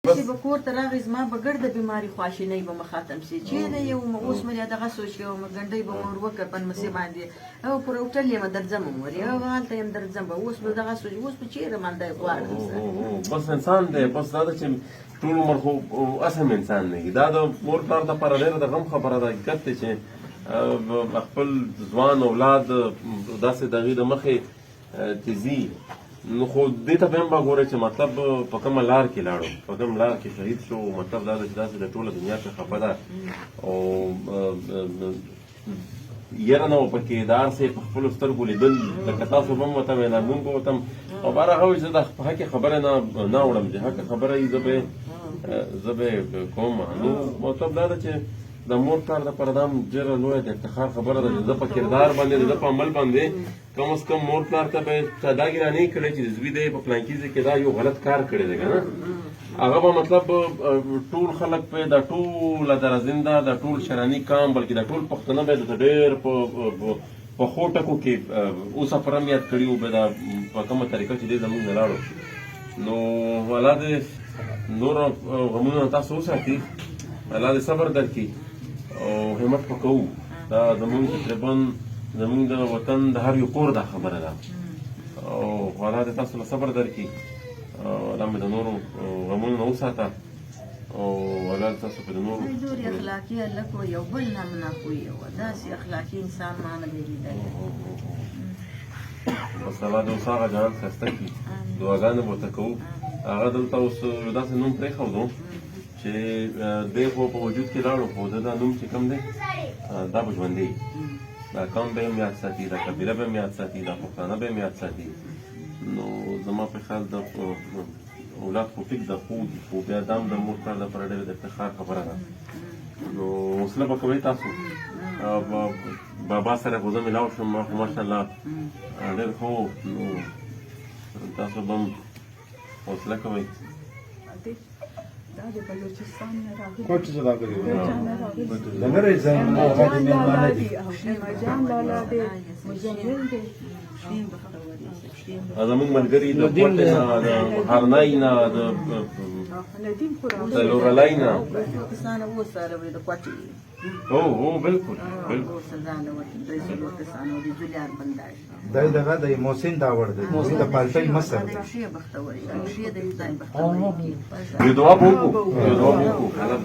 چې به کور ته راغی زما به ګرده بیماري خواشینۍ به مې ختم شي چې نه یو اوس مې دغه سوچ کوم ګنډۍ به مې ور وکړ په مسې باندې او پر هوټل یې درځم مور یو هلته یم درځم به اوس به دغه سوچ اوس به چېرې مالدی غواړم بس انسان دی بس دا ده چې ټول عمر خو اسم انسان نه وي دا د مور پلار دپاره ډېره د غم خبره ده حقیقت دی چې خپل ځوان اولاد داسې د هغې د مخې تیزي نو خو دې ته به هم به ګورئ چې مطلب په کومه لار کې لاړو په کوم لار کې شهید شو مطلب دا ده چې داسې د ټوله دنیا کې خفه ده او یره نه وه پکې د هر څه یې په خپلو سترګو لیدل لکه تاسو به هم ورته ویل مونږ به ورته او بهر هغه وایي زه د حقې خبره نه وړم چې حقه خبره یې زه به یې کوم نو مطلب دا ده چې د مور پلار دپاره دا هم ډېره لویه د افتخار خبره ده چې زه په کردار باندې د ده په عمل باندې کم از کم مور پلار ته به یې دا ګرانې کړی چې زوی دی په فلانکي ځای کې دا یو غلط کار کړی دی که نه هغه به مطلب ټول خلک به دا ټوله درزنده دا ټول شراني کام بلکې دا ټول پښتانه به یې درته ډېر په ښو ټکو کې اوس سفر هم یاد کړي وو به دا په کومه طریقه چې دی زموږ نه لاړو نو الله دې نور غمونه تاسو وساتي الله دې صبر درکړي او همت به کوو دا زموږ تقریبا زموږ د وطن د هر یو کور دا خبره ده او الله دې تاسو له صبر درکړي الله مې د نورو غمونو نه وساته او الله دې تاسو په د نورو ډېر اخلاقي هلک و یو بل نه مناپوی و داسې اخلاقي انسان ما نه دی لیدلی بس الله دې اوس هغه جهان ښایسته کړي دعاګانې به ورته کوو هغه دلته اوس یو داسې نوم پرېښودو چې دی خو په وجود کې لاړو خو د دا نوم چې کوم دی دا به ژوندی دا قوم به هم یاد ساتي دا قبیله به هم یاد ساتي دا پښتانه به هم یاد ساتي نو زما په خیال د اولاد خو ټیک ده خو دي خو بیا دا هم د مور پلار دپاره ډېره د افتخار خبره ده نو حوصله به کوئ تاسو بابا سره خو زه میلاو شم ما خو ماشاءالله ډېر ښه نو تاسو به هم حوصله کوئ دا د بلوچستان نه راغلي کوټ څه راغلي د نری ځای نه هغه میلمانه دي جان لالا دی مجمل دی زموږ ملګري د کوټې نه د هرنۍ نه د لورلۍ نه کسانه اوس سره وي د کوټې او بالکل بالکل سلزانه وتل د څلور کسانو د جولیار بنداش دا دغه د محسن داور دی محسن د پالتای مصر دی ښې بختوري ښې د خدای بختوري یو دعا به وکړو یو دعا به وکړو